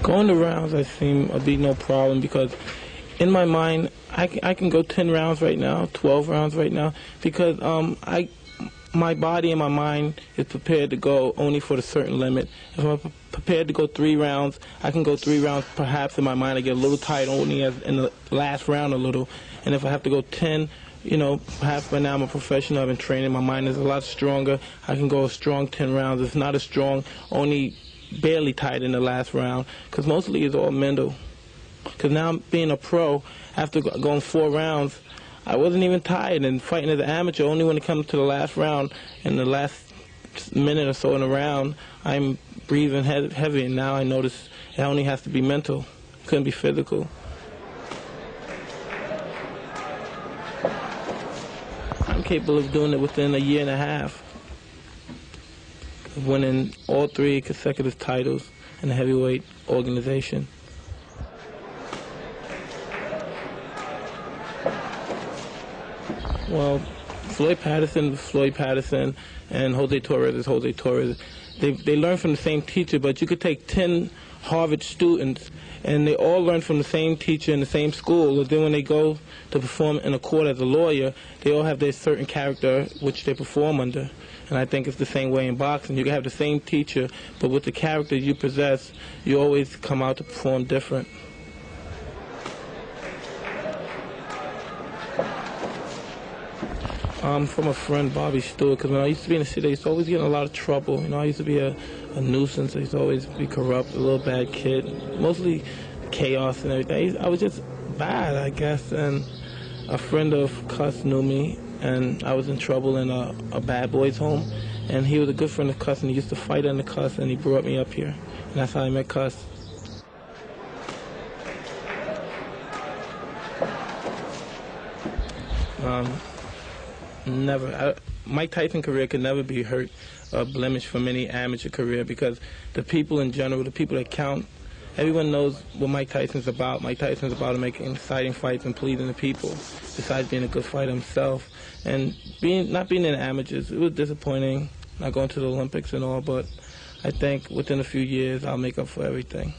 Going to rounds, I seem will be no problem because in my mind, I can go 10 rounds right now, 12 rounds right now, because my body and my mind is prepared to go only for a certain limit. If I'm prepared to go 3 rounds, I can go 3 rounds. Perhaps in my mind I get a little tight only as in the last round a little. And if I have to go 10, perhaps by now I'm a professional, I've been training, my mind is a lot stronger. I can go a strong 10 rounds. It's not as strong, only barely tight in the last round, because mostly it's all mental. Because now being a pro, after going 4 rounds, I wasn't even tired, and fighting as an amateur, only when it comes to the last round, in the last minute or so in the round, I'm breathing heavy, and now I notice it only has to be mental. It couldn't be physical. I'm capable of doing it within a year and a half, of winning all 3 consecutive titles in the heavyweight organization. Well, Floyd Patterson, and Jose Torres is Jose Torres. They learn from the same teacher, but you could take 10 Harvard students, and they all learn from the same teacher in the same school. But then when they go to perform in a court as a lawyer, they all have their certain character which they perform under. And I think it's the same way in boxing. You can have the same teacher, but with the character you possess, you always come out to perform different. From a friend, Bobby Stewart, because when I used to be in the city, I used to always get in a lot of trouble. I used to be a nuisance. I used to always be corrupt, a little bad kid, mostly chaos and everything. I was just bad, I guess, and a friend of Cuss knew me, and I was in trouble in a bad boys' home, and he was a good friend of Cuss, and he used to fight under Cuss, and he brought me up here, and that's how I met Cuss. Never. Mike Tyson's career could never be hurt or blemished from any amateur career, because the people in general, the people that count, everyone knows what Mike Tyson's about. Mike Tyson's about making exciting fights and pleasing the people, besides being a good fighter himself. And not being in the amateurs, it was disappointing, not going to the Olympics and all, but I think within a few years I'll make up for everything.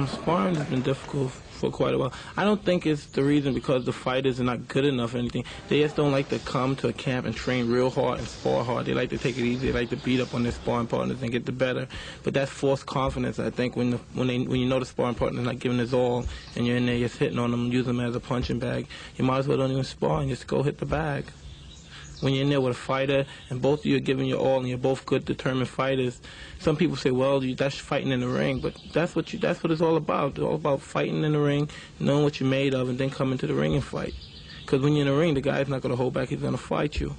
Sparring has been difficult for quite a while. I don't think it's the reason because the fighters are not good enough or anything. They just don't like to come to a camp and train real hard and spar hard. They like to take it easy. They like to beat up on their sparring partners and get the better. But that's false confidence, I think, when you know the sparring partner's not giving his all and you're in there just hitting on them, using them as a punching bag, you might as well don't even spar and just go hit the bag. When you're in there with a fighter and both of you are giving your all and you're both good, determined fighters, some people say, well, that's fighting in the ring, but that's what it's all about. It's all about fighting in the ring, knowing what you're made of, and then coming to the ring and fight. Because when you're in the ring, the guy's not going to hold back. He's going to fight you.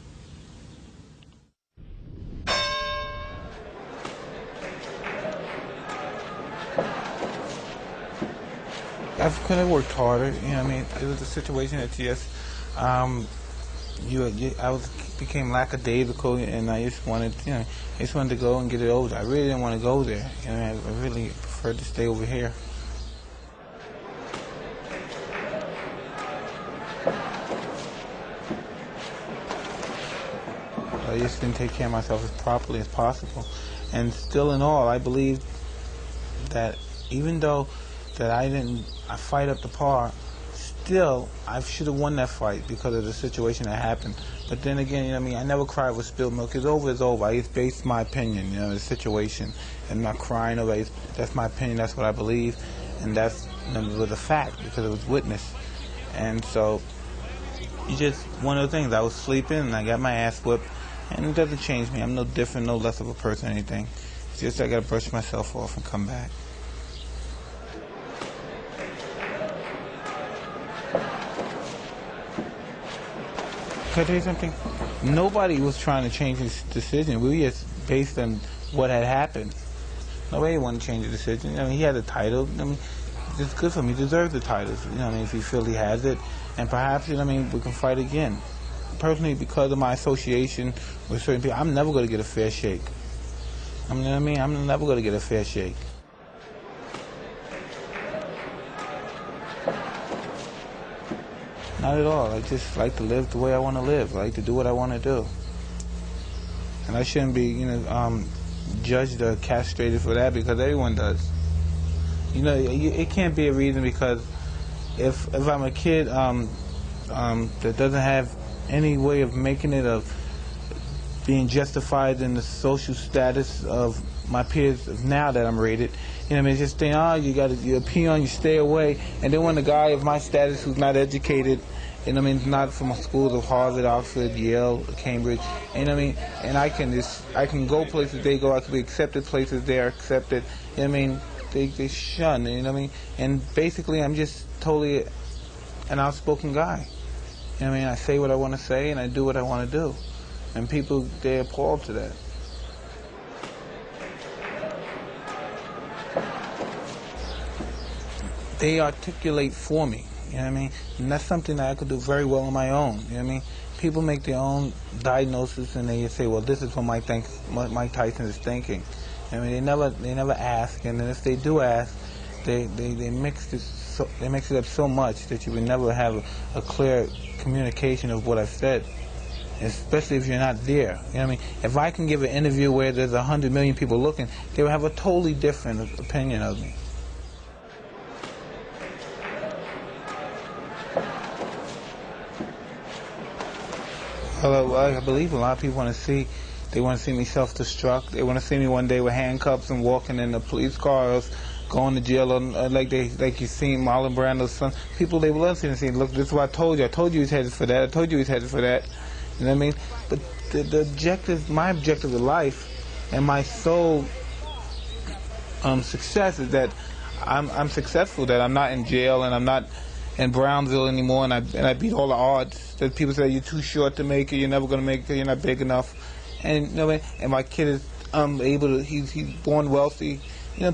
I could have worked harder. I mean, it was a situation that became lackadaisical, and I just wanted, to go and get it over. I really didn't want to go there. I really preferred to stay over here. I just didn't take care of myself as properly as possible. And still in all, I believe that even though that I fight up to par, still, I should have won that fight because of the situation that happened. But then again, I never cry over spilled milk. It's over, it's over. I just based my opinion, the situation, and not crying over it. That's my opinion. That's what I believe, and it was a fact because it was witnessed. And so, it's just one of the things. I was sleeping and I got my ass whipped, and it doesn't change me. I'm no different, no less of a person or anything. It's just I got to brush myself off and come back. Can I tell you something? Nobody was trying to change his decision. We were just based on what had happened. Nobody wanted to change the decision. He had a title. It's good for him. He deserves the titles. If he feels he has it. And perhaps, we can fight again. Personally, because of my association with certain people, I'm never going to get a fair shake. I'm never going to get a fair shake. Not at all. I just like to live the way I want to live. I like to do what I want to do. and I shouldn't be, judged or castrated for that, because everyone does. It can't be a reason, because if I'm a kid that doesn't have any way of making it, of being justified in the social status of my peers now that I'm rated, just think, you're a peon, you stay away. And then when the guy of my status who's not educated, not from schools of Harvard, Oxford, Yale, Cambridge, and I can go places they go, I can be accepted places they are accepted, they shun, and basically I'm just totally an outspoken guy. I say what I want to say, and I do what I want to do, and people, they're appalled to that. They articulate for me, and that's something that I could do very well on my own. People make their own diagnosis, and they say, well, this is what Mike Tyson is thinking. They never ask, and then if they do ask, they mix it up so much that you would never have a clear communication of what I've said, especially if you're not there. If I can give an interview where there's 100 million people looking, they will have a totally different opinion of me. Well, I believe a lot of people want to see me self-destruct. They want to see me one day with handcuffs and walking in a police car, or going to jail, or like you seen Marlon Brando's son. People, they love seeing me. Look, this is what I told you. I told you he's headed for that. I told you he's headed for that. You know what I mean? But the objective, my objective of life, and my sole success is that I'm successful. That I'm not in jail, and I'm not in Brownsville anymore, and I beat all the odds. That people say you're too short to make it, you're never going to make it, you're not big enough, and and my kid is able to. He's born wealthy.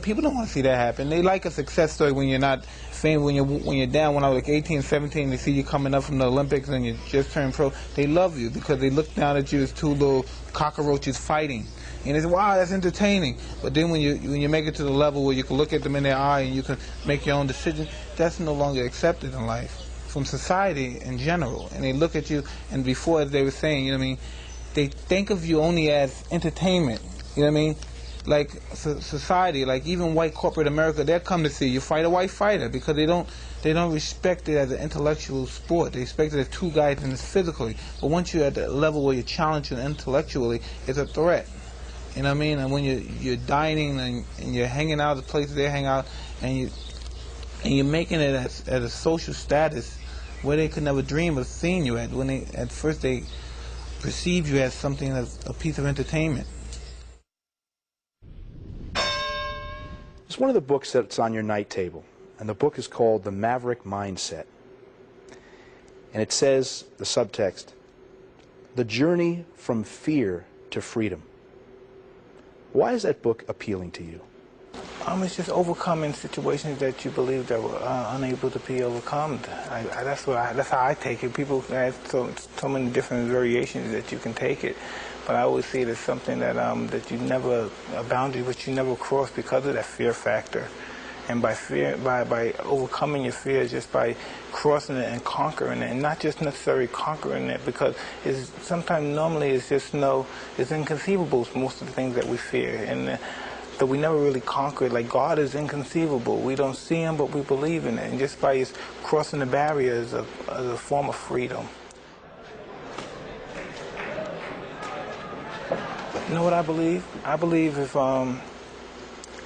People don't want to see that happen. They like a success story when you're not famous, when you're down. When I was like 18, 17, they see you coming up from the Olympics and you just turned pro. They love you because they look down at you as two little cockroaches fighting. And they say, wow, that's entertaining. But then when you make it to the level where you can look at them in their eye and you can make your own decision, that's no longer accepted in life from society in general. And they look at you, and before, as they were saying, they think of you only as entertainment. Like society, like even white corporate America, they'll come to see you fight a white fighter because they don't respect it as an intellectual sport. They respect it as two guys and it's physically. But once you're at the level where you're challenged intellectually, it's a threat. And when you're dining and you're hanging out at the places they hang out, and you're making it at a social status where they could never dream of seeing you at. When at first they perceive you as something, as a piece of entertainment. It's one of the books that's on your night table, and the book is called The Maverick Mindset. And it says, the subtext, the journey from fear to freedom. Why is that book appealing to you? It's just overcoming situations that you believe that were unable to be overcome. That's how I take it. People have so many different variations that you can take it, but I always see it as something that you never, a boundary which you never cross because of that fear factor. And by overcoming your fears, just by crossing it and conquering it, and not just necessarily conquering it, because normally it's inconceivable, most of the things that we fear, and that we never really conquer it. Like God is inconceivable. We don't see Him, but we believe in it. And just by crossing the barriers of a form of freedom. You know what I believe? I believe if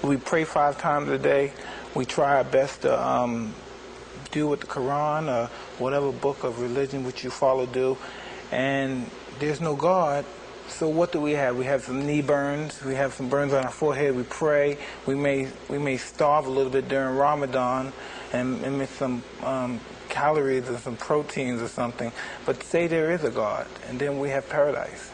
we pray 5 times a day, we try our best to do what the Quran or whatever book of religion which you follow do, and there's no God, so what do we have? We have some knee burns, we have some burns on our forehead, we pray, we may starve a little bit during Ramadan and miss some calories or some proteins or something, but say there is a God, and then we have paradise.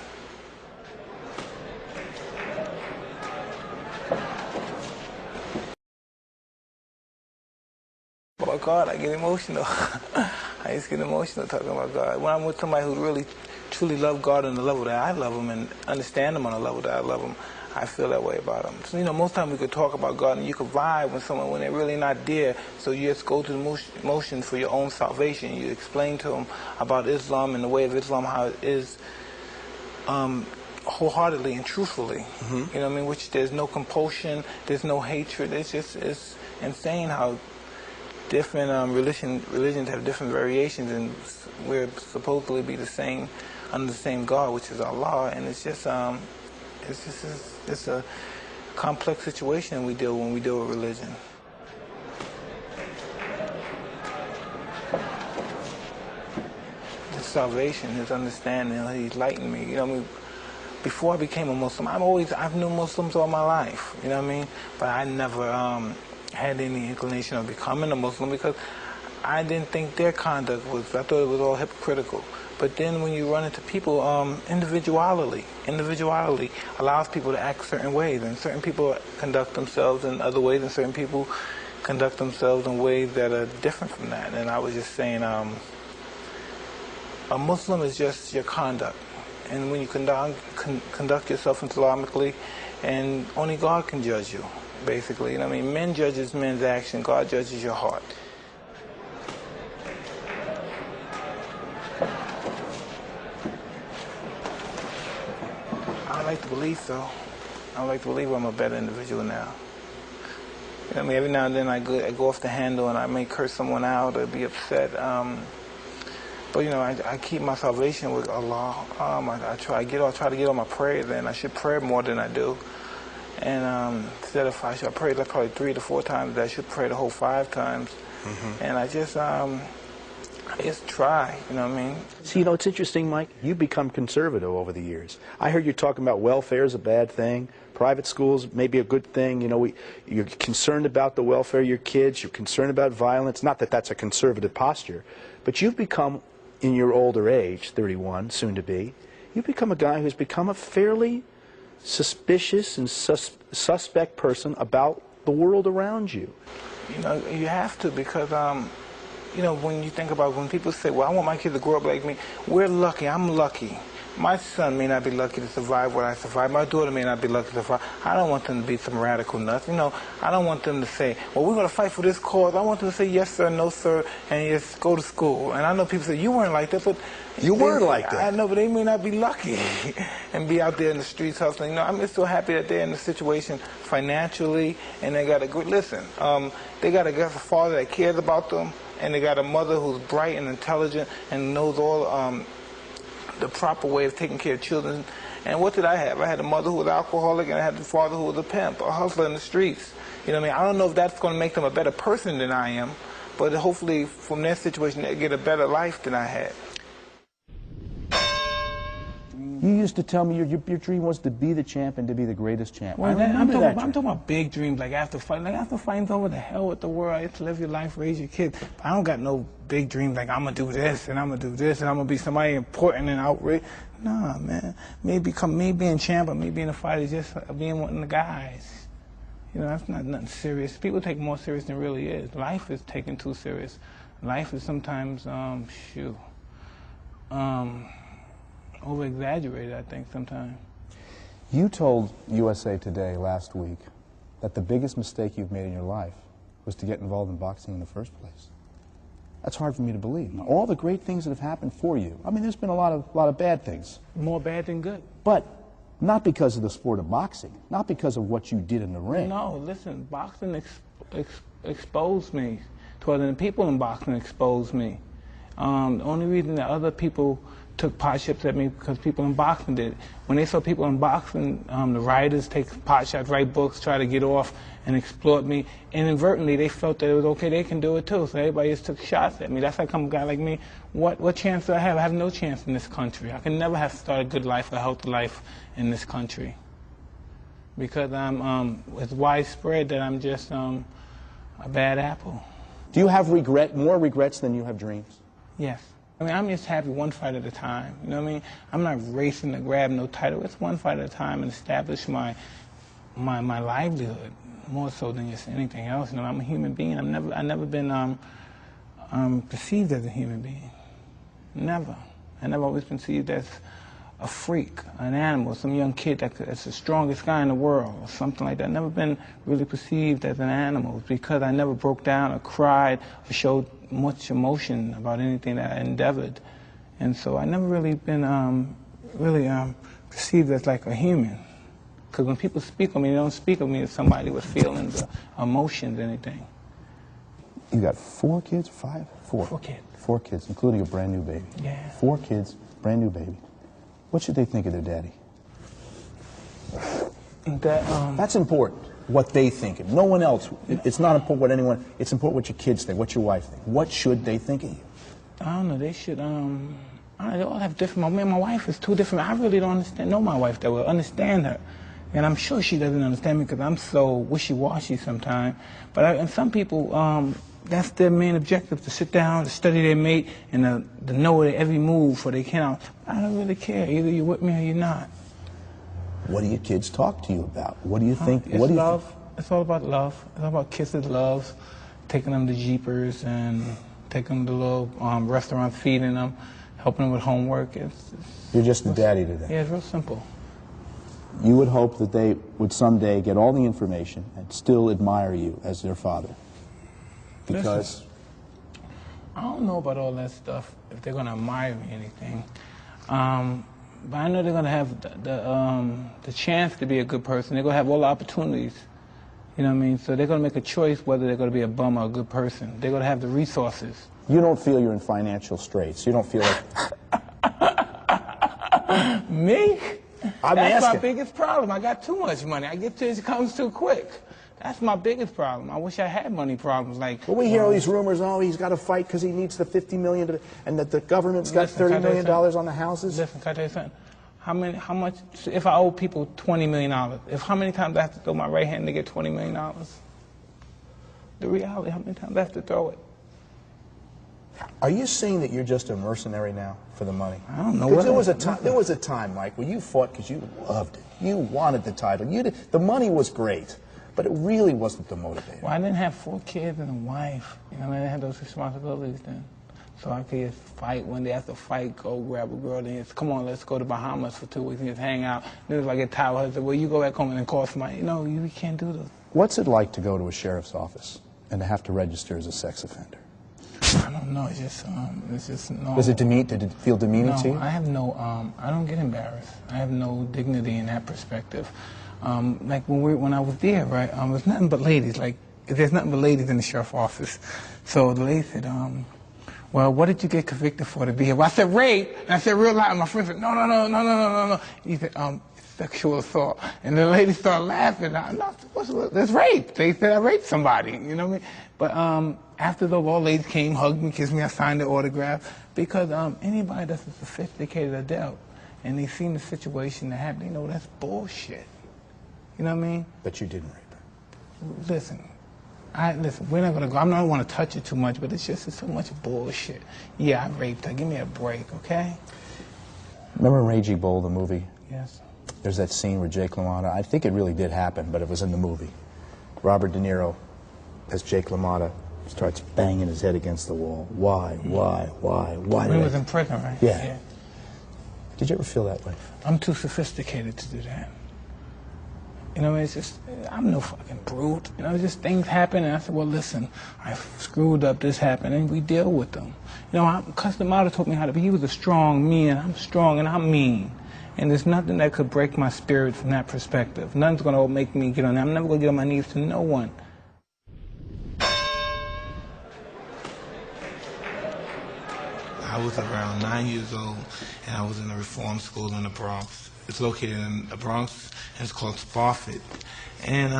About God, I get emotional. I just get emotional talking about God. When I'm with somebody who really, truly loves God on the level that I love Him and understand Him on the level that I love Him, I feel that way about Him. So, most times we could talk about God and you could vibe with someone when they're really not there. So you just go through the motions for your own salvation. You explain to them about Islam and the way of Islam, how it is wholeheartedly and truthfully. You know what I mean? Which there's no compulsion, there's no hatred. It's insane how different religions have different variations, and we're supposedly be the same under the same God, which is Allah. And it's a complex situation when we deal with religion. His salvation, his understanding, he's lightened me. You know what I mean? Before I became a Muslim, I've known Muslims all my life. You know what I mean? But I never had any inclination of becoming a Muslim because I didn't think their conduct was. I thought it was all hypocritical. But then when you run into people, individuality allows people to act certain ways, and certain people conduct themselves in other ways, and certain people conduct themselves in ways that are different from that. And I was just saying, a Muslim is just your conduct, and when you conduct yourself Islamically, and only God can judge you, basically. You know what I mean? Men judges men's action, God judges your heart. I like to believe so. I like to believe I'm a better individual now. You know what I mean? Every now and then I go off the handle and I may curse someone out or be upset. But you know, I keep my salvation with Allah. I try to get on my prayers, and I should pray more than I do. And instead of I pray like probably 3 to 4 times, I should pray the whole 5 times. And I just try, you know what I mean? See, you know, it's interesting, Mike. You've become conservative over the years. I heard you talking about welfare is a bad thing. Private schools may be a good thing. You know, you're concerned about the welfare of your kids. You're concerned about violence. Not that that's a conservative posture. But you've become, in your older age, 31, soon to be, you've become a guy who's become a fairly suspicious and suspect person about the world around you. You know, you have to, because you know, when you think about when people say, well, I want my kid to grow up like me, we're lucky. I'm lucky. My son may not be lucky to survive what I survived. My daughter may not be lucky to survive. I don't want them to be some radical nuts. You know, I don't want them to say, well, we're going to fight for this cause. I want them to say yes, sir, no, sir, and just go to school. And I know people say, you weren't like that, but... You weren't like that. I know, but they may not be lucky and be out there in the streets hustling. You know, I'm just so happy that they're in the situation financially, and they got a good, listen, they got a father that cares about them, and they got a mother who's bright and intelligent and knows all the proper way of taking care of children. And what did I have? I had a mother who was alcoholic, and I had a father who was a pimp, a hustler in the streets. You know what I mean? I don't know if that's going to make them a better person than I am, but hopefully from their situation they get a better life than I had. You used to tell me your dream was to be the champ and to be the greatest champ. Well, I'm talking about big dreams, like after fighting's over, the hell with the world. You have to live your life, raise your kids. But I don't got no big dreams like I'm going to do this and I'm going to do this and I'm going to be somebody important and outrageous. Nah, man. Me being champ or me being a fighter is just being one of the guys. You know, that's not nothing serious. People take more serious than it really is. Life is taken too serious. Life is sometimes, over-exaggerated, I think, sometimes. You told USA Today last week that the biggest mistake you've made in your life was to get involved in boxing in the first place. That's hard for me to believe. Now, all the great things that have happened for you, I mean, there's been a lot of bad things. More bad than good. But not because of the sport of boxing, not because of what you did in the ring. No, listen, boxing exposed me to other people in boxing exposed me. The only reason that other people took pot shots at me because people in boxing did. When they saw people in boxing, the writers take pot shots, write books, try to get off and exploit me. Inadvertently, they felt that it was okay, they can do it too. So everybody just took shots at me. That's how come a guy like me, what chance do I have? I have no chance in this country. I can never have started a good life, a healthy life in this country. Because it's widespread that I'm just a bad apple. Do you have more regrets than you have dreams? Yes. I mean, I'm just happy one fight at a time. You know what I mean? I'm not racing to grab no title. It's one fight at a time and establish my livelihood more so than just anything else. You know, I'm a human being. I've never been perceived as a human being. Never. I never always been perceived as a freak, an animal, some young kid that's the strongest guy in the world, or something like that. I've never been really perceived as an animal because I never broke down or cried or showed much emotion about anything that I endeavored. And so I never really been perceived as like a human. Because when people speak of me, they don't speak of me as somebody with feelings or emotions or anything. You got 4 kids? 5? 4. 4 kids. 4 kids, including a brand new baby. Yeah. 4 kids, brand new baby. What should they think of their daddy? That's important, what they think of. No one else. It's not important what anyone, it's important what your kids think, what your wife think. What should they think of you? I don't know, they should, they all have different, me and my wife is 2 different, I really don't know my wife that well, understand her. And I'm sure she doesn't understand me because I'm so wishy-washy sometimes. But and some people, that's their main objective, to sit down, to study their mate, and to know their every move for they can. I don't really care. Either you're with me or you're not. What do your kids talk to you about? What do you think? It's love. It's all about love. It's all about kisses, loves, taking them to Jeepers and taking them to little restaurants, feeding them, helping them with homework. You're just a daddy to them. Yeah, it's real simple. You would hope that they would someday get all the information and still admire you as their father. Because? Listen, I don't know about all that stuff, if they're going to admire me or anything. But I know they're going to have the chance to be a good person. They're going to have all the opportunities. You know what I mean? So they're going to make a choice whether they're going to be a bum or a good person. They're going to have the resources. You don't feel you're in financial straits. You don't feel like... Me? That's my biggest problem. I got too much money. It comes too quick. That's my biggest problem. I wish I had money problems. But we hear all these rumors, he's got to fight because he needs the $50 million, and that the government's got $30 million on the houses. Listen, can I tell you something? How much, if I owe people $20 million, how many times I have to throw my right hand to get $20 million? The reality, how many times I have to throw it? Are you saying that you're just a mercenary now for the money? I don't know. There was a time, Mike, where you fought because you loved it. You wanted the title. The money was great, but it really wasn't the motivator. Well, I didn't have 4 kids and a wife. You know, I didn't have those responsibilities then. So I could just fight when they have to fight, go grab a girl, and just, come on, let's go to Bahamas for 2 weeks and just hang out. Then if I get tired, I say, well, you go back home and then call somebody. You know, you can't do those. What's it like to go to a sheriff's office and to have to register as a sex offender? I don't know. It's just no. Did it feel demeaning to you? I have no. I don't get embarrassed. I have no dignity in that perspective. Like when I was there, right? There's nothing but ladies. Like there's nothing but ladies in the sheriff's office. So the lady said, well, what did you get convicted for to be here? Well, I said rape. And I said real loud. And my friend said, no. He said, sexual assault. And the lady started laughing. That's rape. They said I raped somebody. You know what I mean? But after the all ladies came, hugged me, kissed me, I signed the autograph. Because anybody that's a sophisticated adult and they seen the situation that happened, they know that's bullshit. You know what I mean? But you didn't rape her. Listen, we're not gonna go. I don't want to touch it too much, but it's so much bullshit. Yeah, I raped her. Give me a break, okay? Remember Raging Bull, the movie? Yes. There's that scene where Jake LaMotta, I think it really did happen, but it was in the movie. Robert De Niro, as Jake LaMotta, starts banging his head against the wall. Why? When he was in prison, right? Yeah. Did you ever feel that way? I'm too sophisticated to do that. You know, it's just, I'm no fucking brute. You know, just things happen, and I said, well, listen, I screwed up, this happened, and we deal with them. You know, Customado taught me how to be. He was a strong man. I'm strong, and I'm mean. And there's nothing that could break my spirit from that perspective. Nothing's going to make me get on that. I'm never going to get on my knees to no one. I was around 9 years old, and I was in a reform school in the Bronx. It's located in the Bronx, and it's called Spofford. And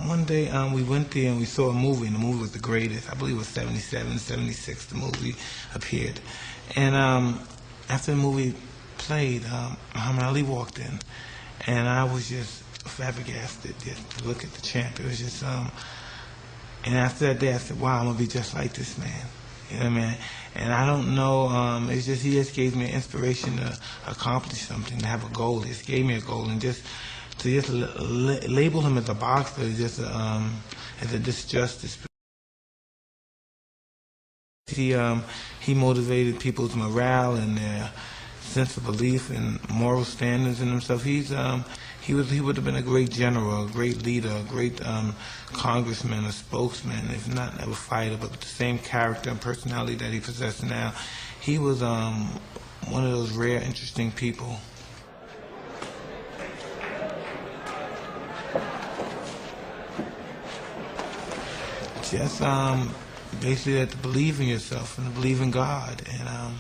one day we went there and we saw a movie, and the movie was the greatest. I believe it was 77, 76, the movie appeared. And after the movie played, Muhammad Ali walked in, and I was just flabbergasted just to look at the champ. It was just, and after that day I said, wow, I'm going to be just like this man. You know what I mean? And I don't know, it's just, he just gave me an inspiration to accomplish something, to have a goal. He just gave me a goal, and just to just label him as a boxer is just as a disjustice. He motivated people's morale and their sense of belief and moral standards in himself. He would have been a great general, a great leader, a great congressman, a spokesman, if not a fighter, but with the same character and personality that he possesses now. He was one of those rare, interesting people. Just basically to believe in yourself and to believe in God. And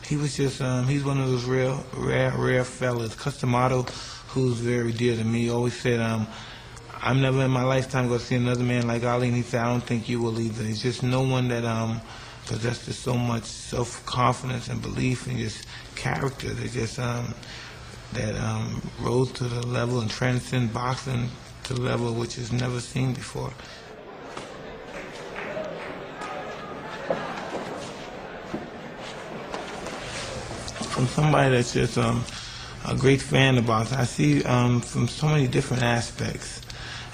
he was just, he's one of those rare fellas. Custamato, who's very dear to me, always said, I'm never in my lifetime going to see another man like Ali, and he said, I don't think you will either. He's just no one that possesses so much self-confidence and belief and just character that just rose to the level and transcend boxing to the level which is never seen before. From somebody that's just a great fan of boxing, I see from so many different aspects,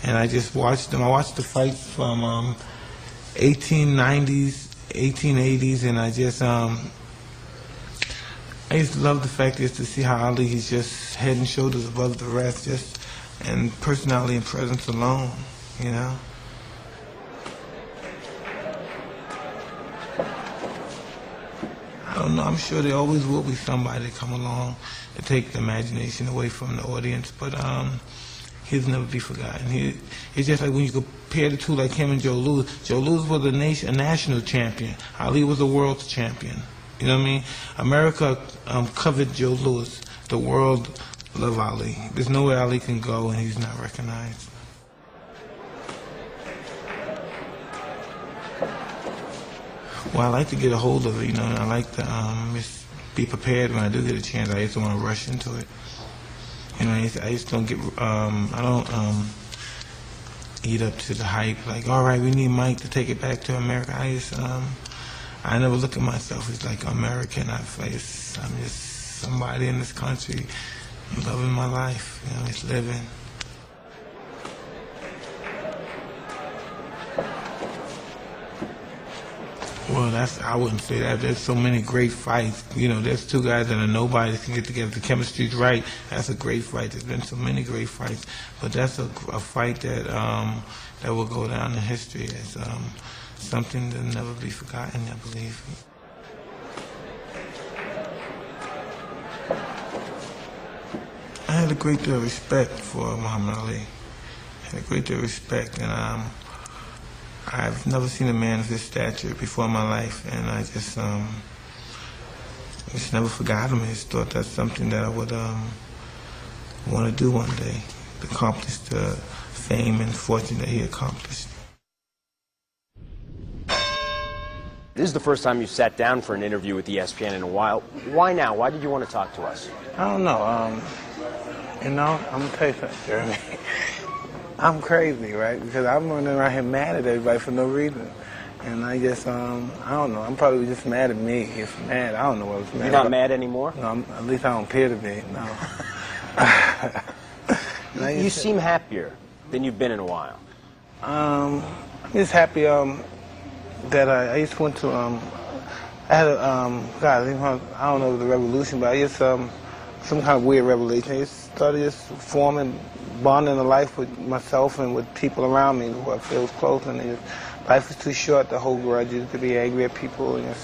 and I just watched them. I watched the fights from 1890s, 1880s, and I just love the fact is to see how Ali is just head and shoulders above the rest, just and personality and presence alone, you know. I don't know, I'm sure there always will be somebody to come along to take the imagination away from the audience, but he'll never be forgotten. It's just like when you compare the two, like him and Joe Louis. Joe Louis was a national champion. Ali was a world champion. You know what I mean? America covered Joe Louis. The world loved Ali. There's nowhere Ali can go and he's not recognized. Well, I like to get a hold of it, you know, and I like to be prepared when I do get a chance. I just don't want to rush into it. You know, I just don't get, I don't eat up to the hype, like, all right, we need Mike to take it back to America. I never look at myself as like American. I'm just somebody in this country loving my life, you know, just living. Well, I wouldn't say that. There's so many great fights. You know, there's two guys that are nobody that can get together. The chemistry's right. That's a great fight. There's been so many great fights. But that's a fight that that will go down in history as something that'll never be forgotten, I believe. I had a great deal of respect for Muhammad Ali. I had a great deal of respect, and I've never seen a man of his stature before in my life, and I just never forgot him. I just thought that's something that I would want to do one day, to accomplish the fame and fortune that he accomplished. This is the first time you sat down for an interview with ESPN in a while. Why now? Why did you want to talk to us? I don't know. You know, I'm going to tell you something, Jeremy. I'm crazy, right? Because I'm running around here mad at everybody for no reason. And I just, I don't know. I'm probably just mad at me. If mad, I don't know what I was mad You're not about. mad anymore? No, at least I don't appear to be, no. You seem happier than you've been in a while. I'm just happy that I just went to, I had a, God, I don't know the revolution, but I just, some kind of weird revelation. I just started just forming, bonding a life with myself and with people around me who I feel is close. And life is too short to hold grudges, to be angry at people. And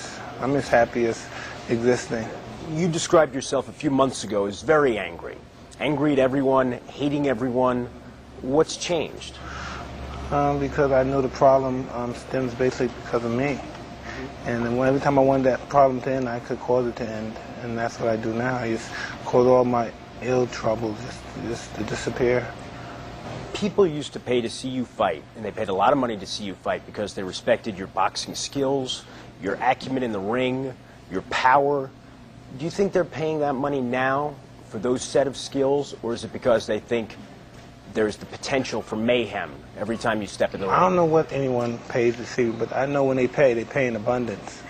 I'm just happy as existing. You described yourself a few months ago as very angry. Angry at everyone, hating everyone. What's changed? Because I know the problem stems basically because of me. And then every time I wanted that problem to end, I could cause it to end. And that's what I do now. I just cause all my ill trouble just to disappear. People used to pay to see you fight, and they paid a lot of money to see you fight because they respected your boxing skills, your acumen in the ring, your power. Do you think they're paying that money now for those set of skills, or is it because they think there's the potential for mayhem every time you step in the ring? I don't know what anyone pays to see, but I know when they pay in abundance.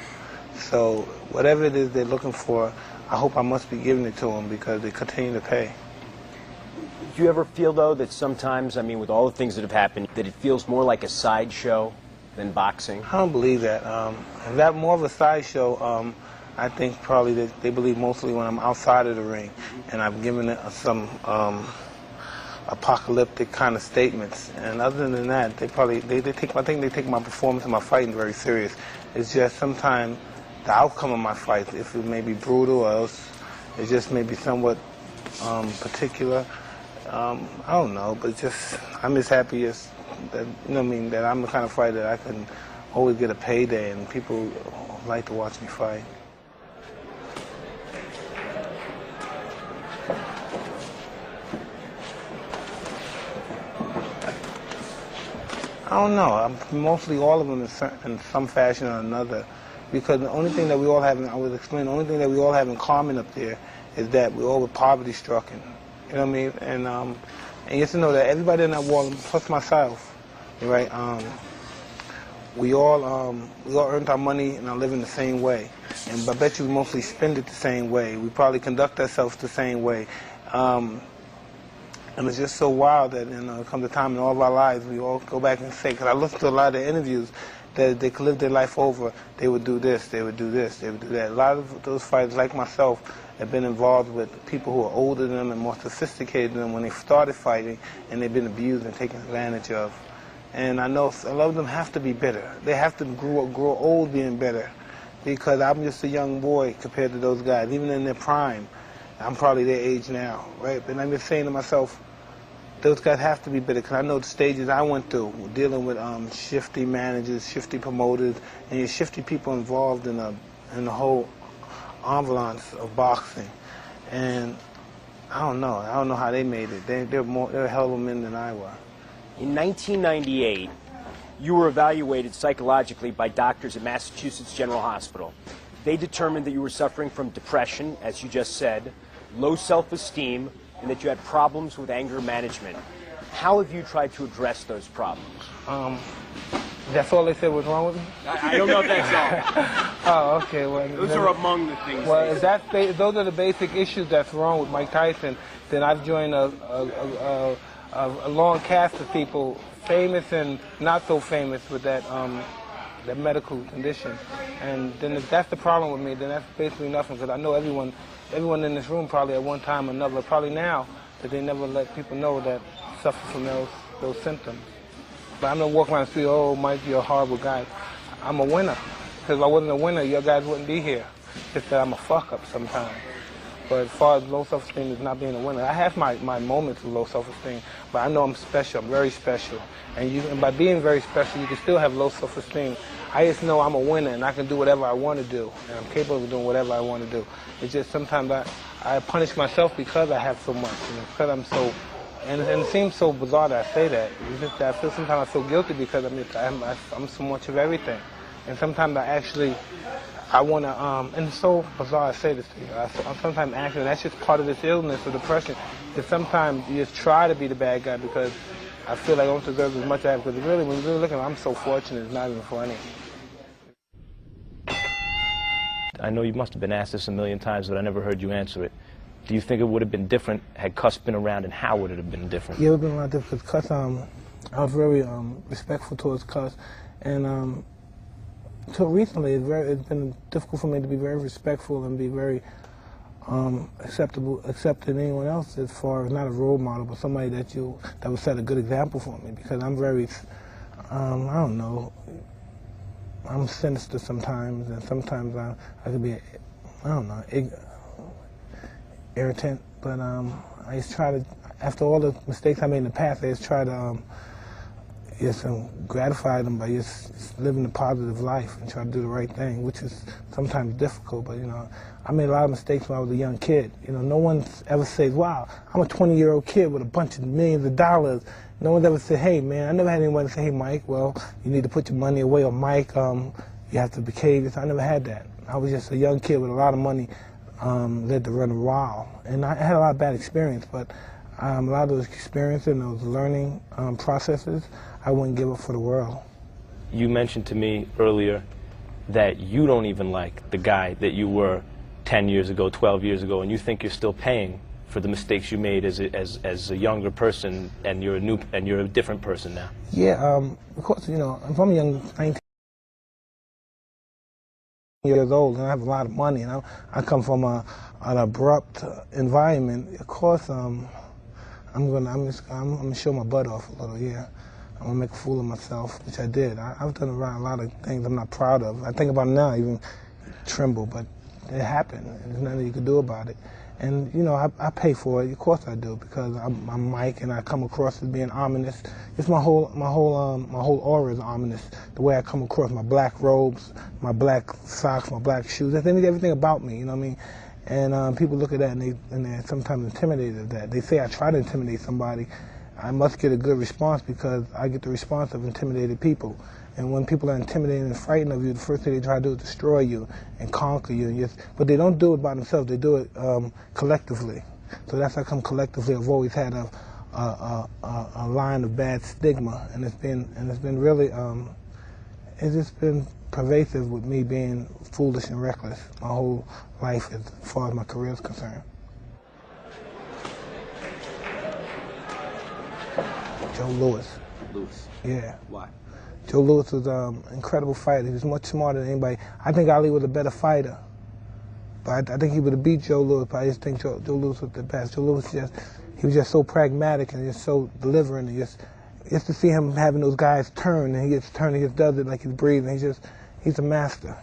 So whatever it is they're looking for, I hope I must be giving it to them because they continue to pay. Do you ever feel, though, that sometimes, I mean, with all the things that have happened, that it feels more like a sideshow than boxing? I don't believe that. If that's more of a sideshow, I think probably that they believe mostly when I'm outside of the ring and I've given it some apocalyptic kind of statements. And other than that, they probably I think they take my performance and my fighting very serious. It's just sometimes the outcome of my fight, if it may be brutal or else it just may be somewhat particular, I don't know, but just I'm just happy as that, you know what I mean, that I'm the kind of fighter that I can always get a payday and people like to watch me fight. I don't know. Mostly all of them in some fashion or another, because the only thing that we all have, I was explaining, the only thing that we all have in common up there is that we all were poverty-stricken. You know what I mean? And you have to know that everybody in that wall, plus myself, right? We all earned our money and are living the same way. And I bet you we mostly spend it the same way. We probably conduct ourselves the same way. And it's just so wild that, come the time in all of our lives, we all go back and say, because I listened to a lot of interviews, that if they could live their life over, they would do this, they would do this, they would do that. A lot of those fighters, like myself, have been involved with people who are older than them and more sophisticated than them when they started fighting, and they've been abused and taken advantage of. And I know a lot of them have to be bitter. They have to grow old being bitter, because I'm just a young boy compared to those guys, even in their prime. I'm probably their age now, right? And I'm just saying to myself, those guys have to be bitter, because I know the stages I went through, dealing with shifty managers, shifty promoters, and shifty people involved in the whole ambulance of boxing. And I don't know how they made it. They're a hell of a men than I was. In 1998, you were evaluated psychologically by doctors at Massachusetts General Hospital. They determined that you were suffering from depression, as you just said, low self-esteem, and that you had problems with anger management. How have you tried to address those problems? That's all they said was wrong with me? I don't know if that's all. Oh, okay. Well, those are among the things. Well, if those are the basic issues that's wrong with Mike Tyson, then I've joined a long cast of people, famous and not so famous, with that medical condition. And then if that's the problem with me, then that's basically nothing, because I know everyone in this room probably at one time or another, probably now, that they never let people know that suffer from those symptoms. But I'm not walking around the street, oh, Mike, you're a horrible guy. I'm a winner. Because if I wasn't a winner, your guys wouldn't be here. Just that I'm a fuck-up sometimes. But as far as low self-esteem is not being a winner, I have my moments of low self-esteem, but I know I'm special. I'm very special. And by being very special, you can still have low self-esteem. I just know I'm a winner, and I can do whatever I want to do, and I'm capable of doing whatever I want to do. It's just sometimes I punish myself because I have so much, because I'm so, and it seems so bizarre that I say that. It's just that I feel sometimes I feel guilty because I'm so much of everything, and sometimes I want to, and it's so bizarre I say this to you. I'm sometimes actually, that's just part of this illness or depression, that sometimes you just try to be the bad guy because I feel like I don't deserve as much as I have, because really, when you really look at it, I'm so fortunate, it's not even funny. I know you must have been asked this a million times, but I never heard you answer it. Do you think it would have been different had Cuss been around, and how would it have been different? Yeah, it would have been a lot different, because Cuss, I was very respectful towards Cuss, and until recently, it's been difficult for me to be very respectful and be very accepting anyone else, as far as not a role model, but somebody that would set a good example for me, because I'm very, I don't know, I'm sinister sometimes, and sometimes I could be, I don't know, irritant, but I just try to, after all the mistakes I made in the past, I just try to just gratify them by just living a positive life and try to do the right thing, which is sometimes difficult, but I made a lot of mistakes when I was a young kid. No one ever says, wow, I'm a 20-year-old kid with a bunch of millions of dollars. No one's ever said, hey, man, I never had anyone say, hey, Mike, well, you need to put your money away, or Mike, you have to behave yourself. I never had that. I was just a young kid with a lot of money, lived to run wild. And I had a lot of bad experience, but a lot of those experiences and those learning processes, I wouldn't give up for the world. You mentioned to me earlier that you don't even like the guy that you were 10 years ago, 12 years ago, and you think you're still paying for the mistakes you made as a younger person, and you're a different person now. Yeah, of course, if I'm young, 19 years old, and I have a lot of money, and I come from an abrupt environment. Of course, I'm gonna show my butt off a little. Yeah, I'm gonna make a fool of myself, which I did. I've done a lot of things I'm not proud of. I think about it now, even tremble, but it happened. There's nothing you can do about it. And, you know, I pay for it. Of course I do, because I'm Mike and I come across as being ominous. It's my whole aura is ominous. The way I come across, my black robes, my black socks, my black shoes, that's everything about me, you know what I mean? And people look at that and they're sometimes intimidated at that. They say I try to intimidate somebody. I must get a good response because I get the response of intimidated people. And when people are intimidated and frightened of you, the first thing they try to do is destroy you and conquer you. But they don't do it by themselves. They do it collectively. So that's how come collectively I've always had a line of bad stigma, and it's been really it's just been pervasive with me being foolish and reckless my whole life as far as my career is concerned. Joe Louis. Louis. Yeah. Why? Joe Louis was an incredible fighter. He was much smarter than anybody. I think Ali was a better fighter. But I think he would have beat Joe Louis, but I just think Joe Louis was the best. Joe Louis he was just so pragmatic and just so delivering, and just to see him having those guys turn, and he just does it like he's breathing. He's a master.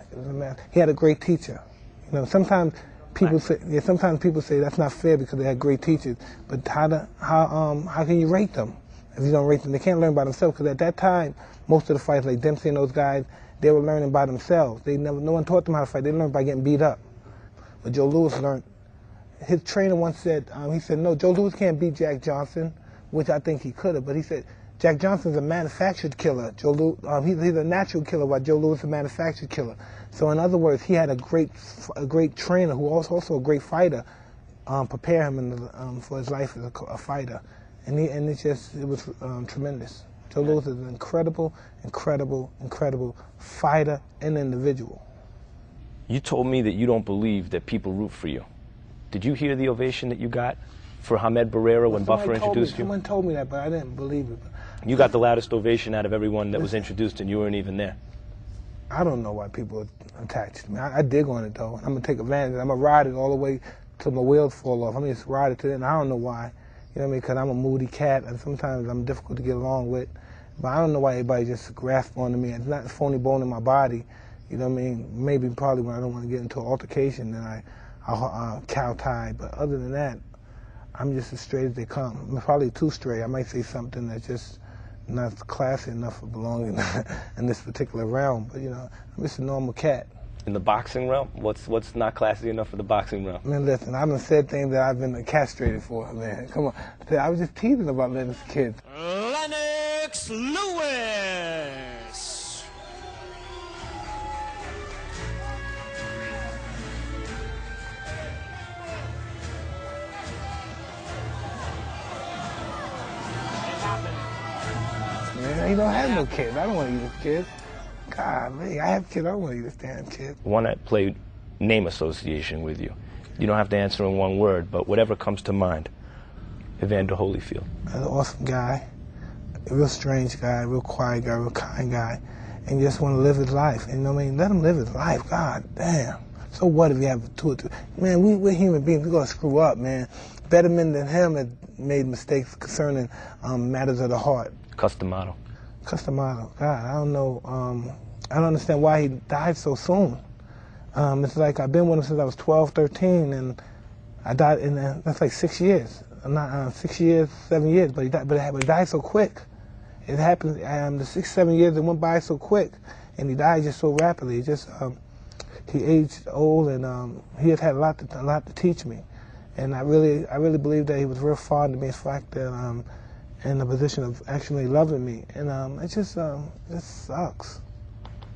He had a great teacher. You know, sometimes people say that's not fair because they had great teachers. But how can you rate them if you don't rate them? They can't learn by themselves, because at that time, most of the fights, like Dempsey and those guys, they were learning by themselves. No one taught them how to fight. They learned by getting beat up. But Joe Louis learned. His trainer once said, he said, no, Joe Louis can't beat Jack Johnson, which I think he could have. But he said, Jack Johnson's a manufactured killer. Joe Louis, he's a natural killer, while Joe Louis is a manufactured killer. So in other words, he had a great trainer who was also a great fighter, prepare him for his life as a fighter, and it was tremendous. Joe Louis is an incredible fighter and individual. You told me that you don't believe that people root for you. Did you hear the ovation that you got for Hamed Barrera when Buffer introduced you? Someone told me that, but I didn't believe it. You got the loudest ovation out of everyone that was introduced, and you weren't even there. I don't know why people are attached to me. I dig on it, though. I'm going to take advantage. I'm going to ride it all the way till my wheels fall off. I'm going to just ride it to the end. I don't know why. You know what I mean? Because I'm a moody cat, and sometimes I'm difficult to get along with. But I don't know why everybody just grasps onto me. It's not a phony bone in my body. You know what I mean? Probably when I don't want to get into an altercation, then I'll cow-tie. But other than that, I'm just as straight as they come. I'm probably too straight. I might say something that's just not classy enough for belonging in this particular realm. But, you know, I'm just a normal cat. In the boxing realm? What's not classy enough for the boxing realm? Man, listen, I've been said things that I've been castrated for, man. Come on. I was just teasing about Lennox kids. Lennox Lewis. Man, he don't have no kids. I don't want to eat his kids. God, man, I have kids. I don't want to eat his damn kids. I want to play name association with you. You don't have to answer in one word, but whatever comes to mind. Evander Holyfield. An awesome guy, a real strange guy, a real quiet guy, a real kind guy, and just want to live his life. And, you know what I mean? Let him live his life. God damn. So what if you have two or three? Man, we're human beings. We're going to screw up, man. Better men than him have made mistakes concerning matters of the heart. Customato. God, I don't know. I don't understand why he died so soon. It's like I've been with him since I was 12, 13, and I died in that's like 6 years. Not 6 years, 7 years, but he died so quick. It happened. The 6, 7 years that went by so quick, and he died just so rapidly. He aged old, and he has had a lot to teach me. And I really believe that he was real fond of me. In fact, that in the position of actually loving me, and it just sucks.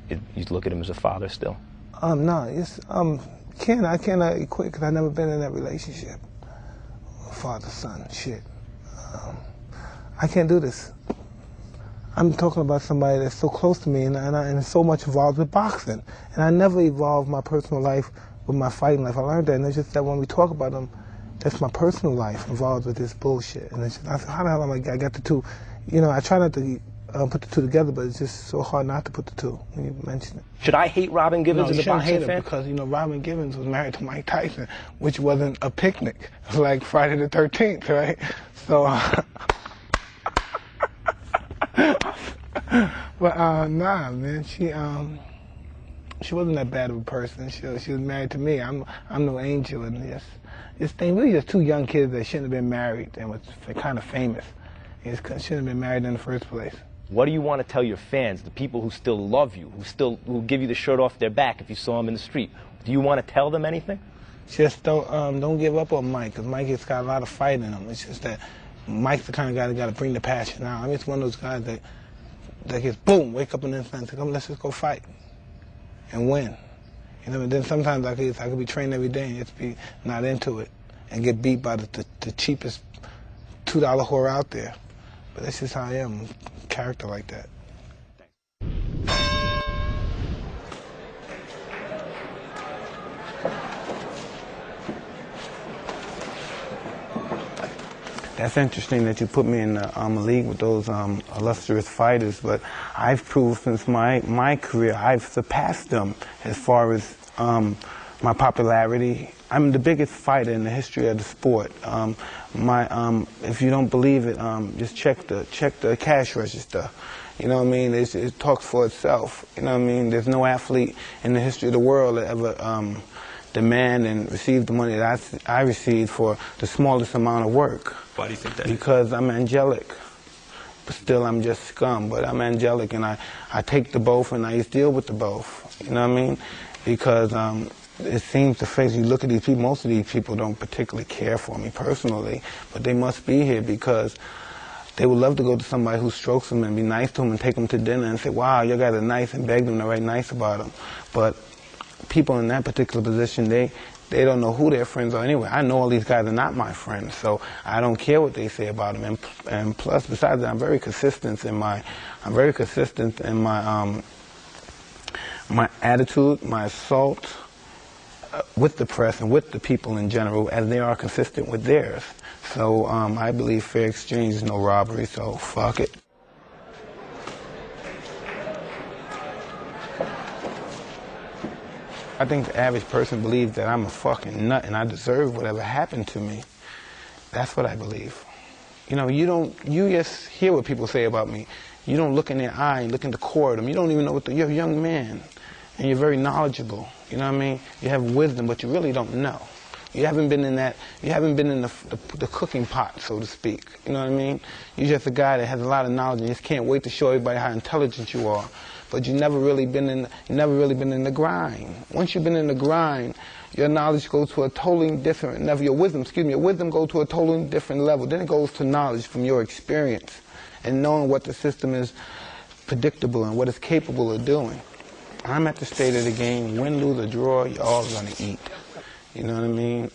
You look at him as a father still? No, I cannot equate because I've never been in that relationship. Father-son, shit. I can't do this. I'm talking about somebody that's so close to me and so much involved with boxing. And I never evolved my personal life with my fighting life. I learned that, and it's just that when we talk about them, that's my personal life involved with this bullshit. And it's just, how the hell am I got the two? You know, I try not to put the two together, but it's just so hard not to put the two when you mention it. Should I hate Robin Givens as a boxing fan? Hate because, you know, Robin Givens was married to Mike Tyson, which wasn't a picnic. It was like Friday the 13th, right? So, but nah, man, she wasn't that bad of a person. She was married to me. I'm no angel, and this thing really just two young kids that shouldn't have been married and was kind of famous. They shouldn't have been married in the first place. What do you want to tell your fans, the people who still love you, who give you the shirt off their back if you saw them in the street? Do you want to tell them anything? Just don't give up on Mike, because Mike has got a lot of fight in him. It's just that Mike's the kind of guy that got to bring the passion out. I mean, it's one of those guys that gets boom, wake up in the instant, say, come, let's just go fight and win. You know, and then sometimes I could be trained every day and just be not into it and get beat by the cheapest $2 whore out there. But that's just how I am, character like that. That's interesting that you put me in the league with those illustrious fighters, but I've proved since my career I've surpassed them as far as my popularity. I'm the biggest fighter in the history of the sport. If you don't believe it, just check the cash register. You know what I mean? It talks for itself. You know what I mean? There's no athlete in the history of the world that ever demand and receive the money that I received for the smallest amount of work. Why do you think that? Because I'm angelic. But still, I'm just scum. But I'm angelic, and I take the both, and I deal with the both. You know what I mean? Because it seems to face, you look at these people, most of these people don't particularly care for me personally, but they must be here because they would love to go to somebody who strokes them and be nice to them and take them to dinner and say, wow, you guys are nice, and beg them to write nice about them. But people in that particular position, they don't know who their friends are anyway. I know all these guys are not my friends, so I don't care what they say about them. And plus, besides that, I'm very consistent in my my attitude, my assault with the press and with the people in general, as they are consistent with theirs. So I believe fair exchange is no robbery, so fuck it. I think the average person believes that I'm a fucking nut and I deserve whatever happened to me. That's what I believe. You know, you just hear what people say about me. You don't look in their eye, you look in the core of them. You don't even know you're a young man and you're very knowledgeable. You know what I mean? You have wisdom, but you really don't know. You haven't been in the cooking pot, so to speak. You know what I mean? You're just a guy that has a lot of knowledge and you just can't wait to show everybody how intelligent you are. But you've never really been in the grind. Once you've been in the grind, your knowledge goes to a totally different level. Your wisdom goes to a totally different level. Then it goes to knowledge from your experience and knowing what the system is predictable and what it's capable of doing. I'm at the state of the game, win, lose, or draw, you're all gonna eat. You know what I mean?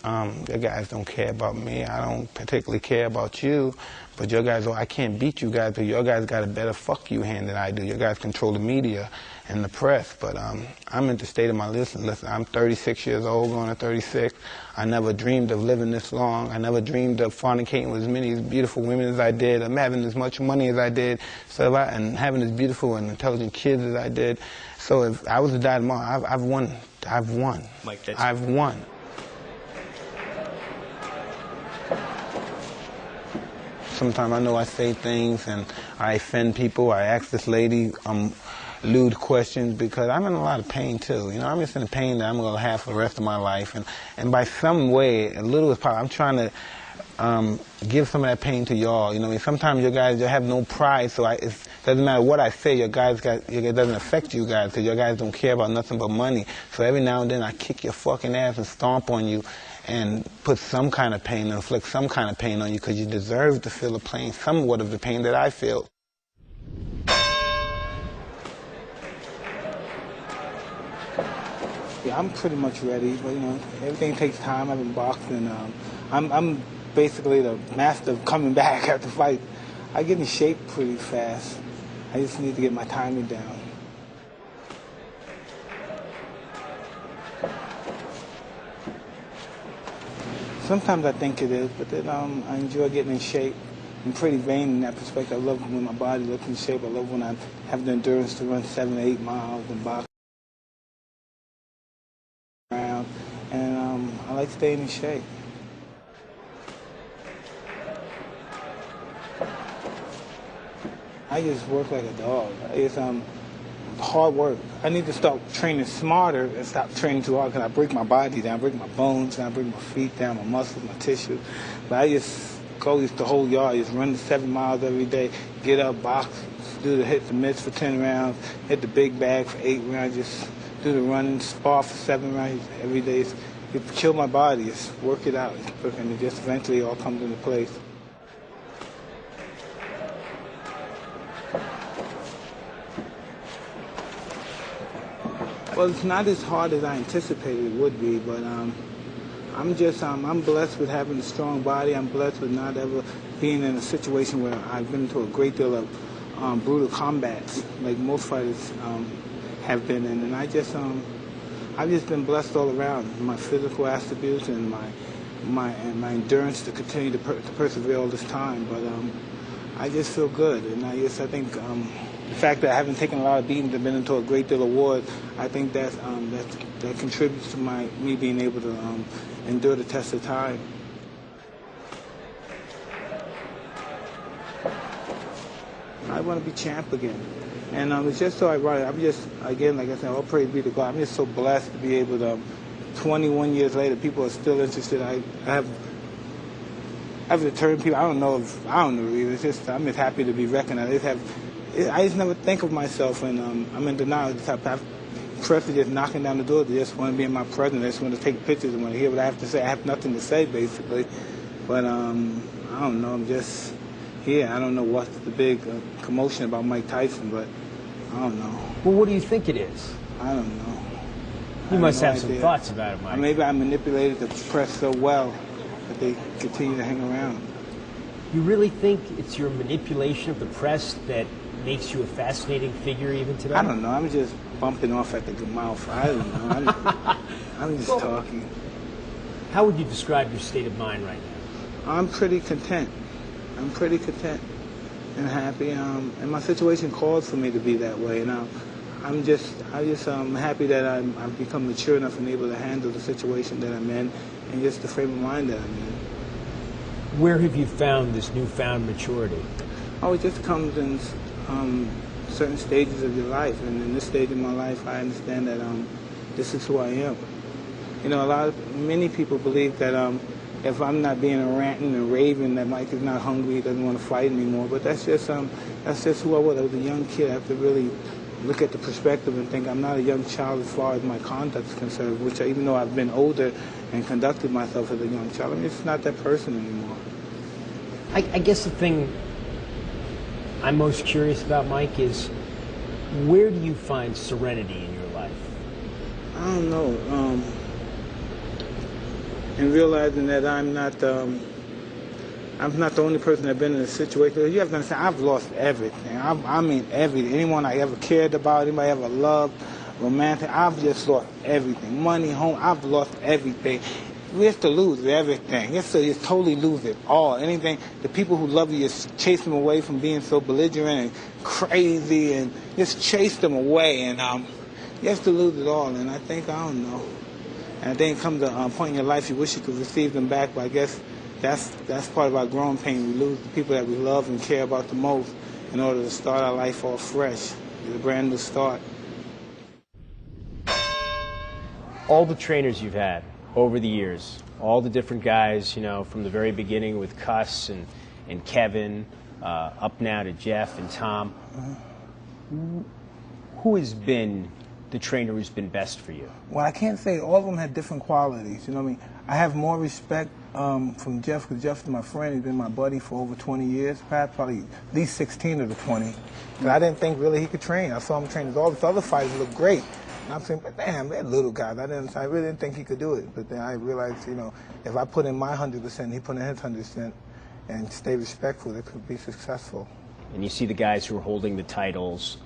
You guys don't care about me. I don't particularly care about you. But your guys, I can't beat you guys, but your guys got a better fuck you hand than I do. Your guys control the media and the press. But I'm in the state of my listen, I'm 36 years old, going to 36. I never dreamed of living this long. I never dreamed of fornicating with as many beautiful women as I did. I'm having as much money as I did, and having as beautiful and intelligent kids as I did. So if I was to die tomorrow, I've won. I've won. Mike Tyson. I've won. Sometimes I know I say things and I offend people. I ask this lady lewd questions because I'm in a lot of pain too. You know, I'm just in pain that I'm going to have for the rest of my life. And by some way, a little is possible. I'm trying to give some of that pain to y'all. You know, I mean, sometimes you guys have no pride, so it doesn't matter what I say. It doesn't affect you guys because your guys don't care about nothing but money. So every now and then I kick your fucking ass and stomp on you and put some kind of pain, inflict some kind of pain on you because you deserve to feel the pain, somewhat of the pain that I feel. Yeah, I'm pretty much ready, but you know, everything takes time. I've been boxing. I'm basically the master of coming back after fight. I get in shape pretty fast. I just need to get my timing down. Sometimes I think it is, but then I enjoy getting in shape. I'm pretty vain in that perspective. I love when my body looks in shape. I love when I have the endurance to run 7 to 8 miles and box around. And I like staying in shape. I just work like a dog. hard work. I need to start training smarter and stop training too hard, because I break my body down, I break my bones down, I break my feet down, my muscles, my tissue. But I just go the whole yard, just run the 7 miles every day, get up, box, hit the mitts for 10 rounds, hit the big bag for 8 rounds, just do the running, spar for 7 rounds every day. It kill my body, just work it out, and it just eventually all comes into place. Well, it's not as hard as I anticipated it would be, but I'm blessed with having a strong body. I'm blessed with not ever being in a situation where I've been into a great deal of brutal combats, like most fighters have been in, and I've just been blessed all around. My physical attributes and my endurance to continue to persevere all this time, but I just feel good, and I think. The fact that I haven't taken a lot of beatings and been into a great deal of wars, I think that contributes to me being able to endure the test of time. I want to be champ again. And it's just so ironic. Again, like I said, all praise be to God. I'm just so blessed to be able to, 21 years later, people are still interested. I have deterred people. I don't know really. It's just, I'm just happy to be recognized. I just never think of myself, and I'm in denial. I'm just knocking down the door. They just want to be in my presence. They just want to take pictures and want to hear what I have to say. I have nothing to say, basically. But I don't know. I'm just here. I don't know what's the big commotion about Mike Tyson, but I don't know. Well, what do you think it is? I don't know. You must have some thoughts about it, Mike. Maybe I manipulated the press so well that they continue to hang around. You really think it's your manipulation of the press that makes you a fascinating figure even today? I don't know. I'm just bumping off at the mouth. I don't know. I'm just talking. How would you describe your state of mind right now? I'm pretty content. And happy. And my situation calls for me to be that way. And I'm just happy that I've become mature enough and able to handle the situation that I'm in, and just the frame of mind that I'm in. Where have you found this newfound maturity? Oh, it just comes in certain stages of your life, and in this stage of my life, I understand that this is who I am. You know, many people believe that if I'm not being a ranting and raving, that Mike is not hungry, he doesn't want to fight anymore. But that's just who I was. I was a young kid. I have to really look at the perspective and think I'm not a young child as far as my conduct is concerned. Which, even though I've been older and conducted myself as a young child, I'm just not that person anymore. I guess the thing I'm most curious about, Mike, is where do you find serenity in your life? I don't know. And realizing that I'm not the only person that's been in a situation. You have to understand, I've lost everything. I mean everything. Anyone I ever cared about, anybody I ever loved, romantic, I've just lost everything. Money, home, I've lost everything. We have to lose everything. You have to just totally lose it all. Anything, the people who love you, just chase them away from being so belligerent and crazy, and just chase them away. And you have to lose it all. And I don't know. And I think it comes to a point in your life you wish you could receive them back, but I guess that's part of our growing pain. We lose the people that we love and care about the most in order to start our life all fresh. It's a brand new start. All the trainers you've had over the years, all the different guys, you know, from the very beginning with Cuss and Kevin, up now to Jeff and Tom. Who has been the trainer who's been best for you? Well, I can't say all of them had different qualities. You know what I mean? I have more respect from Jeff, because Jeff's my friend. He's been my buddy for over 20 years, probably at least 16 of the 20. Because I didn't think really he could train. I saw him train. All the other fighters look great. And I'm saying, but damn, they're little guys. I really didn't think he could do it. But then I realized, you know, if I put in my 100%, he put in his 100%, and stay respectful, it could be successful. And you see the guys who are holding the titles.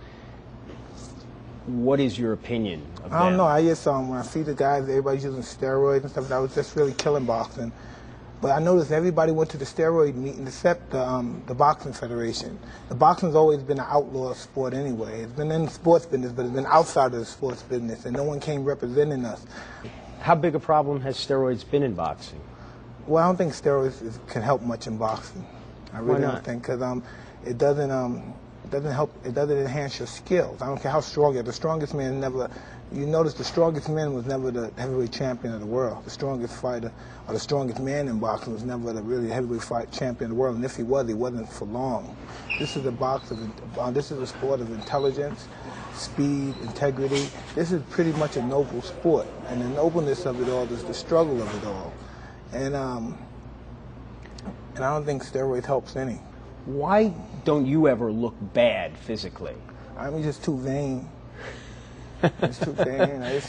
What is your opinion of them? I don't know. I just when I see the guys, everybody's using steroids and stuff, that was just really killing boxing. But I noticed everybody went to the steroid meeting except the Boxing Federation. The boxing's always been an outlaw sport anyway. It's been in the sports business, but it's been outside of the sports business, and no one came representing us. How big a problem has steroids been in boxing? Well, I don't think steroids can help much in boxing. I really don't think, because it doesn't. doesn't help. It doesn't enhance your skills. I don't care how strong you are. The strongest man never. You notice the strongest man was never the heavyweight champion of the world. The strongest fighter or the strongest man in boxing was never the really heavyweight fight champion of the world. And if he wasn't for long. This is this is a sport of intelligence, speed, integrity. This is pretty much a noble sport, and the nobleness of it all is the struggle of it all. And I don't think steroids helps any. Why don't you ever look bad physically? I'm just too vain. It's too vain. I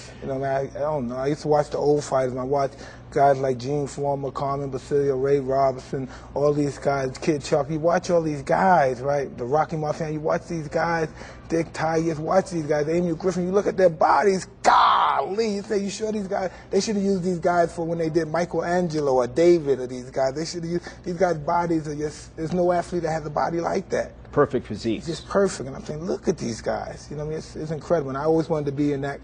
don't know. I used to watch the old fighters. I watched guys like Gene Foreman, Carmen Basilio, Ray Robinson, all these guys, Kid Chuck. You watch all these guys, right? The Rocky Marciano. You watch these guys, Dick Tigers. Watch these guys, Amy Griffin. You look at their bodies. Golly, you say, you sure these guys? They should have used these guys for when they did Michelangelo or David or these guys. They should have used these guys' bodies. Are just there's no athlete that has a body like that. Perfect physique. It's just perfect, and I'm saying, look at these guys. You know what I mean? It's incredible, and I always wanted to be in that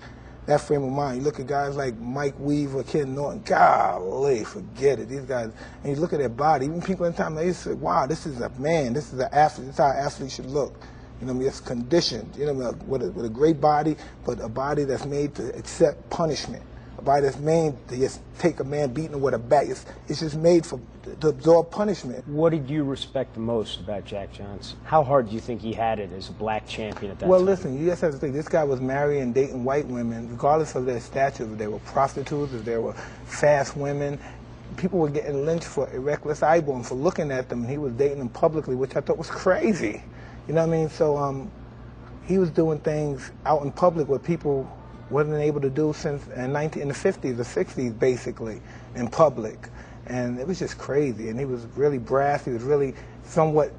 frame of mind. You look at guys like Mike Weaver, Ken Norton, golly, forget it. These guys, and you look at their body, even people in time, they say, wow, this is a man, this is an athlete, this is how an athlete should look. You know what I mean? It's conditioned, you know what I mean? With a great body, but a body that's made to accept punishment. A body that's made to just take a man beating him with a bat. It's just made to absorb punishment. What did you respect the most about Jack Johnson? How hard do you think he had it as a black champion at that time? Well, listen, you just have to think, this guy was marrying and dating white women, regardless of their stature, if they were prostitutes, if they were fast women. People were getting lynched for reckless eyeballing, for looking at them, and he was dating them publicly, which I thought was crazy. You know what I mean? So he was doing things out in public where people wasn't able to do since in the 50s or 60s, basically, in public. And it was just crazy. And he was really brash. He was really somewhat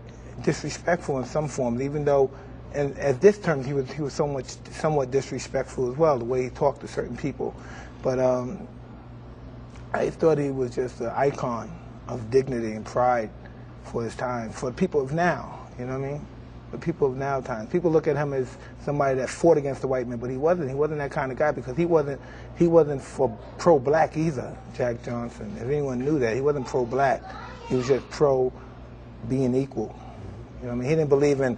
disrespectful in some forms, even though, and at this term, he was somewhat disrespectful as well, the way he talked to certain people. But I thought he was just an icon of dignity and pride for his time, for the people of now, you know what I mean? The people of now times. People look at him as somebody that fought against the white man, but he wasn't. He wasn't that kind of guy, because he wasn't for pro-black either, Jack Johnson. If anyone knew that, he wasn't pro-black. He was just pro being equal. You know what I mean? He didn't believe in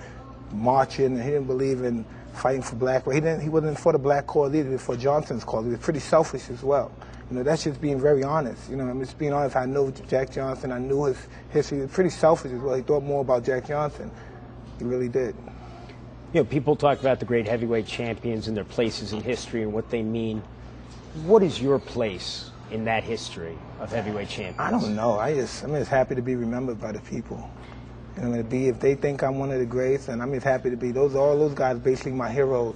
marching, and he didn't believe in fighting for black. He wasn't for the black cause either. He was for Johnson's cause. He was pretty selfish as well. You know, that's just being very honest. You know, I'm just being honest. I know Jack Johnson. I knew his history. He was pretty selfish as well. He thought more about Jack Johnson. He really did. You know, people talk about the great heavyweight champions and their places in history and what they mean. What is your place in that history of heavyweight champions? I don't know. I'm just happy to be remembered by the people. You know, if they think I'm one of the greats, and I'm just happy to be. All those guys basically my heroes.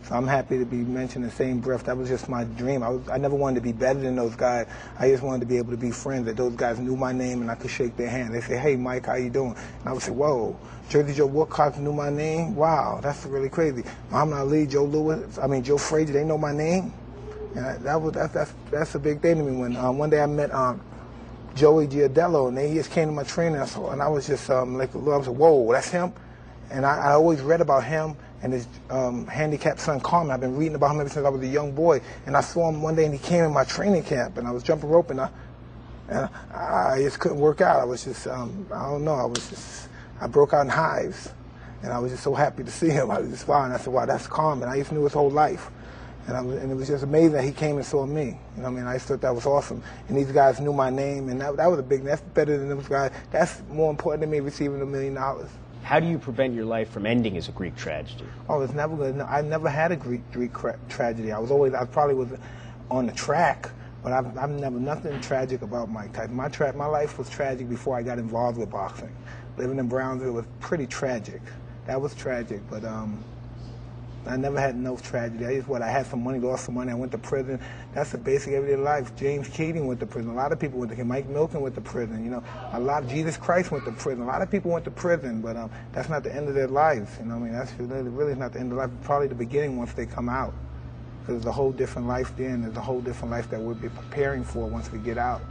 So I'm happy to be mentioned in the same breath. That was just my dream. I never wanted to be better than those guys. I just wanted to be able to be friends, that those guys knew my name and I could shake their hand. They say, hey, Mike, how you doing? And I would say, whoa, Jersey Joe Woodcock knew my name? Wow, that's really crazy. Muhammad Ali, Joe Frazier, they know my name? And that's a big thing to me. When one day I met Joey Giardello, and he just came to my training, and I was just I was like, whoa, that's him? And I always read about him and his handicapped son, Carmen. I've been reading about him ever since I was a young boy. And I saw him one day, and he came in my training camp, and I was jumping rope, and I just couldn't work out. I was just, I don't know, I broke out in hives. And I was just so happy to see him. I was just, wow, and I said, wow, that's Carmen. I used to know his whole life. And it was just amazing that he came and saw me. You know what I mean? I just thought that was awesome. And these guys knew my name, and that was a big, that's better than those guys. That's more important than me receiving $1 million. How do you prevent your life from ending as a Greek tragedy? Oh, it's never good. I never had a Greek tragedy. I probably was on the track, but I've never, nothing tragic about Mike Tyson. My life was tragic before I got involved with boxing. Living in Brownsville was pretty tragic. That was tragic, but I never had no tragedy. I had some money, lost some money, I went to prison. That's the basic everyday life. James Keating went to prison. A lot of people went to prison. Mike Milton went to prison. You know, Jesus Christ went to prison. A lot of people went to prison, but that's not the end of their lives. You know what I mean? That's really not the end of life. Probably the beginning once they come out. Because there's a whole different life then. There's a whole different life that we'll be preparing for once we get out.